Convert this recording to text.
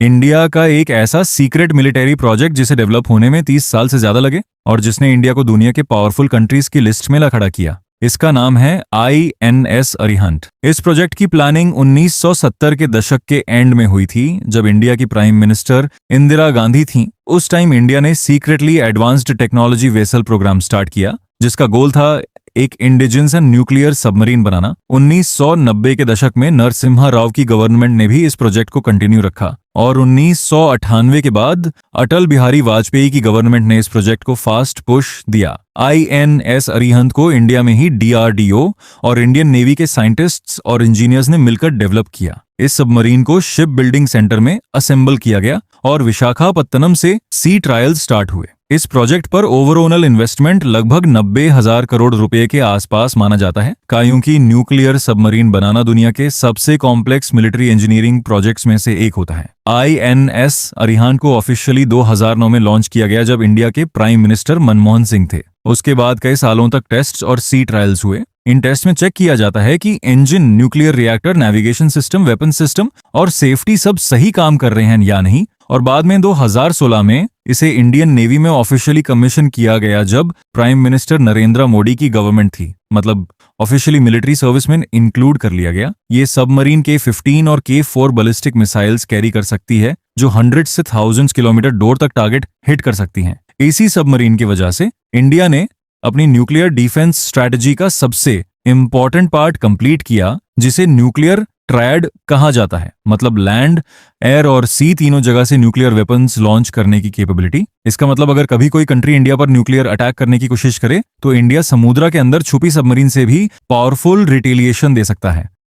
India का एक ऐसा सीक्रेट मिलिट्री प्रोजेक्ट जिसे डेवलप होने में 30 साल से ज्यादा लगे और जिसने इंडिया को दुनिया के पावरफुल कंट्रीज की लिस्ट में ला खड़ा किया। इसका नाम है INS अरिहंत। इस प्रोजेक्ट की प्लानिंग 1970 के दशक के एंड में हुई थी, जब इंडिया की प्राइम मिनिस्टर इंदिरा गांधी थी। उस टाइम इंडिया ने secretly advanced technology vessel programme start किया, जिसका गोल था एक इंडिजिनस एंड न्यूक्लियर सबमरीन बनाना। 1990 के दशक में नरसिम्हा राव की गवर्नमेंट ने भी इस प्रोजेक्ट को कंटिन्यू रखा और 1998 के बाद अटल बिहारी वाजपेयी की गवर्नमेंट ने इस प्रोजेक्ट को फास्ट पुश दिया। INS अरिहंत को इंडिया में ही DRDO और इंडियन नेवी के साइंटिस्ट्स और इंजीनियर्स ने मिलकर डेवलप किया। इस सबमरीन को शिप बिल्डिंग सेंटर में असेंबल किया गया और विशाखापत्तनम से सी ट्रायल स्टार्ट हुए। इस प्रोजेक्ट पर ओवरऑल इन्वेस्टमेंट लगभग 90,000 करोड़ रुपए के आसपास माना जाता है, क्योंकि न्यूक्लियर सबमरीन बनाना दुनिया के सबसे कॉम्प्लेक्स मिलिट्री इंजीनियरिंग प्रोजेक्ट्स में से एक होता है। INS अरिहंत को ऑफिशियली 2009 में लॉन्च किया गया, जब इंडिया के प्राइम मिनिस्टर मनमोहन सिंह थे। उसके बाद कई सालों तक टेस्ट और सी ट्रायल्स हुए। इन टेस्ट में चेक किया जाता है कि engine, nuclear reactor, navigation system, weapon system और सेफ्टी सब सही काम कर रहे हैं या नहीं। और बाद में 2016 में इसे इंडियन नेवी में ऑफिशियली कमीशन किया गया, जब प्राइम मिनिस्टर नरेंद्र मोदी की गवर्नमेंट थी। मतलब ऑफिशियली मिलिट्री सर्विस में इंक्लूड कर लिया गया। ये सबमरीन K-15 और K-4 बैलिस्टिक मिसाइल्स कैरी कर सकती है, जो 100 से 1000 किलोमीटर दूर तक टारगेट हिट कर सकती हैं। इसी सबमरीन की वजह से इंडिया ने अपनी न्यूक्लियर डिफेंस स्ट्रैटेजी का सबसे इंपॉर्टेंट पार्ट कंप्लीट किया, जिसे न्यूक्लियर ट्रायड कहा जाता है। मतलब लैंड, एयर और सी तीनों जगह से न्यूक्लियर वेपन्स लॉन्च करने की कैपेबिलिटी। इसका मतलब अगर कभी कोई कंट्री इंडिया पर न्यूक्लियर अटैक करने की कोशिश करे तो इंडिया समुद्र के अंदर छुपी सबमरीन से भी पावरफुल रिटेलिएशन दे सकता है।